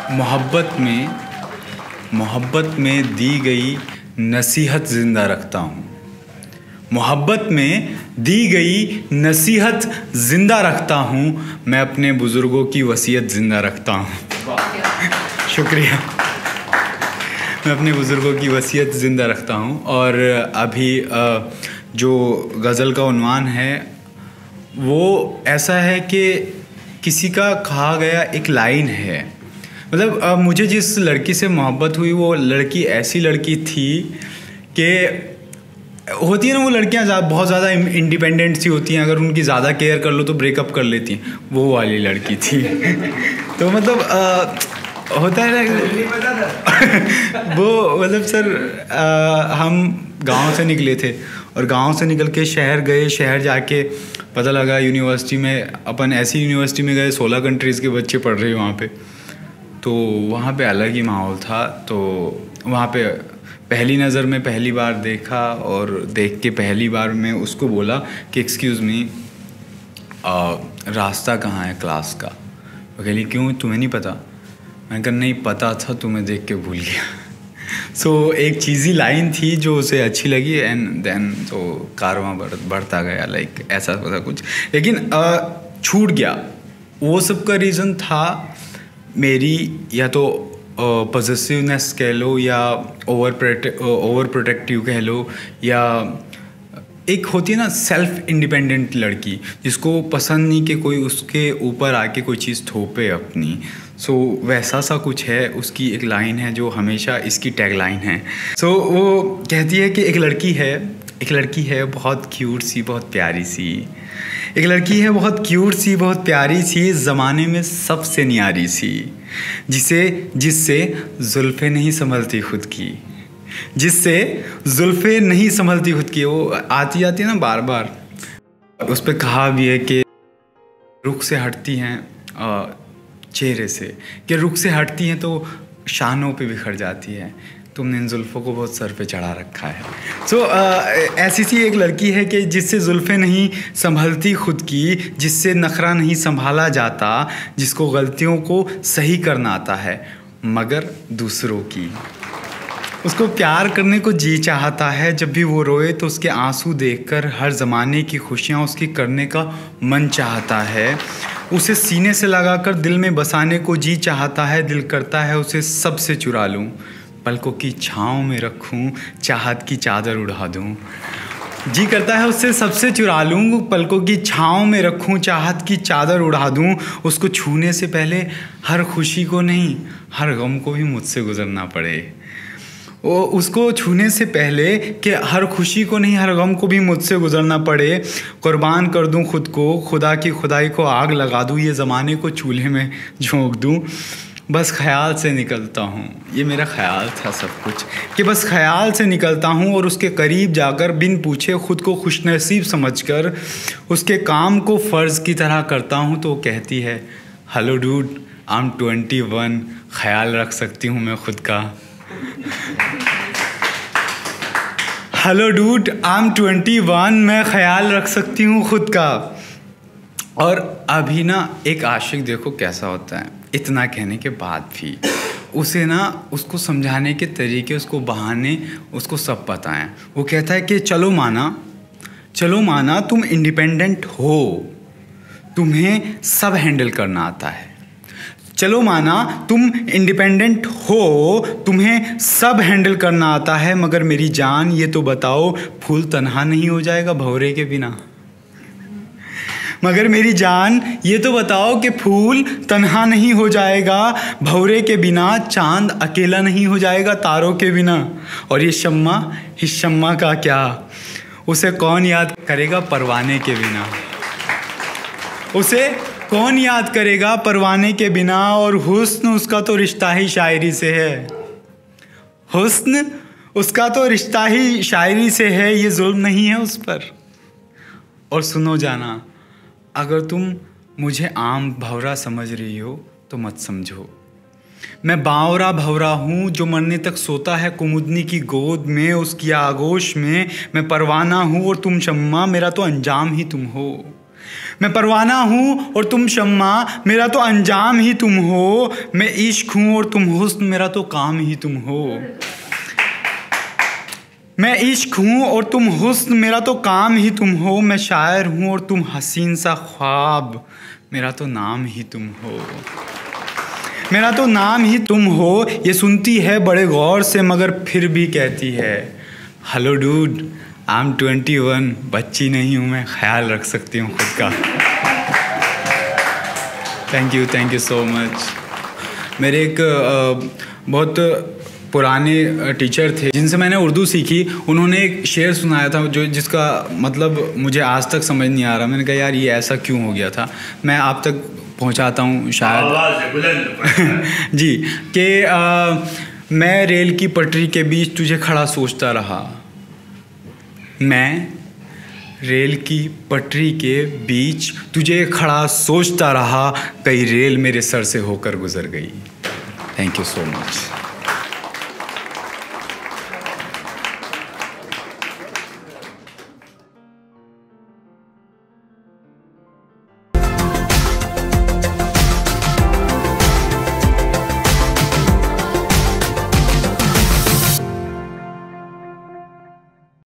मोहब्बत में दी गई नसीहत ज़िंदा रखता हूँ। मोहब्बत में दी गई नसीहत ज़िंदा रखता हूँ। मैं अपने बुज़ुर्गों की वसीयत ज़िंदा रखता हूँ। शुक्रिया। मैं अपने बुज़ुर्गों की वसीयत ज़िंदा रखता हूँ। और अभी जो गज़ल का उन्वान है वो ऐसा है कि किसी का कहा गया एक लाइन है। मतलब मुझे जिस लड़की से मोहब्बत हुई वो लड़की ऐसी लड़की थी कि होती है ना वो लड़कियां बहुत ज़्यादा इंडिपेंडेंट सी होती हैं, अगर उनकी ज़्यादा केयर कर लो तो ब्रेकअप कर लेती हैं, वो वाली लड़की थी। तो मतलब होता है ना वो मतलब सर हम गांव से निकले थे और गांव से निकल के शहर गए। शहर जाके पता लगा यूनिवर्सिटी में, अपन ऐसी यूनिवर्सिटी में गए 16 कंट्रीज़ के बच्चे पढ़ रहे हैं वहाँ पे। तो वहाँ पे अलग ही माहौल था। तो वहाँ पे पहली नज़र में पहली बार देखा और देख के पहली बार मैं उसको बोला कि एक्सक्यूज़ मी, रास्ता कहाँ है क्लास का? वो कहली क्यों, तुम्हें नहीं पता? मैंने कहा नहीं पता था, तुम्हें देख के भूल गया। सो एक चीज़ी लाइन थी जो उसे अच्छी लगी एंड देन तो कारवां बढ़ता गया, लाइक ऐसा था कुछ। लेकिन छूट गया। वो सब का रीज़न था मेरी या तो पॉसेसिवनेस कह लो या ओवर प्रोटेक्टिव कह लो, या एक होती है ना सेल्फ इंडिपेंडेंट लड़की जिसको पसंद नहीं कि कोई उसके ऊपर आके कोई चीज़ थोपे अपनी। सो वैसा सा कुछ है। उसकी एक लाइन है जो हमेशा इसकी टैग लाइन है। सो वो कहती है कि एक लड़की है बहुत क्यूट सी, बहुत प्यारी सी। एक लड़की है बहुत क्यूट सी, बहुत प्यारी सी, ज़माने में सबसे न्यारी सी, जिससे जुल्फ़ें नहीं संभलती खुद की, जिससे जुल्फ़ें नहीं संभलती खुद की। वो आती है ना बार बार। उस पर कहा भी है कि रुख से हटती हैं चेहरे से, कि रुख से हटती हैं तो शानों पे बिखर जाती है। तुमने इन जुल्फ़ों को बहुत सर पे चढ़ा रखा है। सो ऐसी सी एक लड़की है कि जिससे जुल्फ़ें नहीं संभलती खुद की, जिससे नखरा नहीं संभाला जाता, जिसको गलतियों को सही करना आता है मगर दूसरों की। उसको प्यार करने को जी चाहता है, जब भी वो रोए तो उसके आंसू देखकर हर ज़माने की खुशियाँ उसकी करने का मन चाहता है। उसे सीने से लगाकर दिल में बसाने को जी चाहता है। दिल करता है उसे सबसे चुरा लूँ, पलकों की छाँव में रखूँ, चाहत की चादर उड़ा दूँ। जी करता है उससे सबसे चुरा लूँ, पलकों की छाँव में रखूँ, चाहत की चादर उड़ा दूँ। उसको छूने से पहले हर खुशी को नहीं, हर गम को भी मुझसे गुजरना पड़े। वो उसको छूने से पहले कि हर खुशी को नहीं, हर गम को भी मुझसे गुजरना पड़े। कुर्बान कर दूं खुद को, खुदा की खुदाई को आग लगा दूं, ये ज़माने को चूल्हे में झोंक दूं। बस ख्याल से निकलता हूँ, ये मेरा ख्याल था सब कुछ, कि बस ख्याल से निकलता हूँ और उसके करीब जाकर बिन पूछे खुद को खुशनसीब समझकर उसके काम को फ़र्ज़ की तरह करता हूँ। तो वो कहती है हेलो डूड, आई एम 21, ख्याल रख सकती हूँ मैं खुद का। हेलो डूड, आई एम 21, मैं ख्याल रख सकती हूँ खुद का। और अभी ना एक आशिक देखो कैसा होता है, इतना कहने के बाद भी उसे ना उसको समझाने के तरीके, उसको बहाने, उसको सब पता है। वो कहता है कि चलो माना तुम इंडिपेंडेंट हो, तुम्हें सब हैंडल करना आता है। चलो माना तुम इंडिपेंडेंट हो, तुम्हें सब हैंडल करना आता है, मगर मेरी जान ये तो बताओ फूल तन्हा नहीं हो जाएगा भंवरे के बिना? मगर मेरी जान ये तो बताओ कि फूल तन्हा नहीं हो जाएगा भंवरे के बिना, चांद अकेला नहीं हो जाएगा तारों के बिना। और ये शम्मा का क्या, उसे कौन याद करेगा परवाने के बिना? उसे कौन याद करेगा परवाने के बिना? और हुस्न उसका तो रिश्ता ही शायरी से है, हुस्न उसका तो रिश्ता ही शायरी से है, ये जुल्म नहीं है उस पर। और सुनो जाना, अगर तुम मुझे आम भंवरा समझ रही हो तो मत समझो, मैं बावरा भंवरा हूँ जो मरने तक सोता है कुमुदनी की गोद में, उसकी आगोश में मैं परवाना हूँ और तुम शम्मा, मेरा तो अंजाम ही तुम हो। मैं परवाना हूँ और तुम शम्मा, मेरा तो अंजाम ही तुम हो। मैं इश्क हूँ और तुम हुस्न, मेरा तो काम ही तुम हो। मैं इश्क हूँ और तुम हुस्न, मेरा तो काम ही तुम हो। मैं शायर हूँ और तुम हसीन सा ख्वाब, मेरा तो नाम ही तुम हो। मेरा तो नाम ही तुम हो। ये सुनती है बड़े गौर से मगर फिर भी कहती है, हेलो डूड, आई एम 21, बच्ची नहीं हूँ मैं, ख्याल रख सकती हूँ खुद का। Thank you so much. मेरे एक बहुत पुराने टीचर थे जिनसे मैंने उर्दू सीखी। उन्होंने एक शेर सुनाया था जो जिसका मतलब मुझे आज तक समझ नहीं आ रहा। मैंने कहा यार ये ऐसा क्यों हो गया था, मैं आप तक पहुंचाता हूं शायद। जी, कि मैं रेल की पटरी के बीच तुझे खड़ा सोचता रहा। मैं रेल की पटरी के बीच तुझे खड़ा सोचता रहा, कई रेल मेरे सर से होकर गुजर गई। Thank you so much.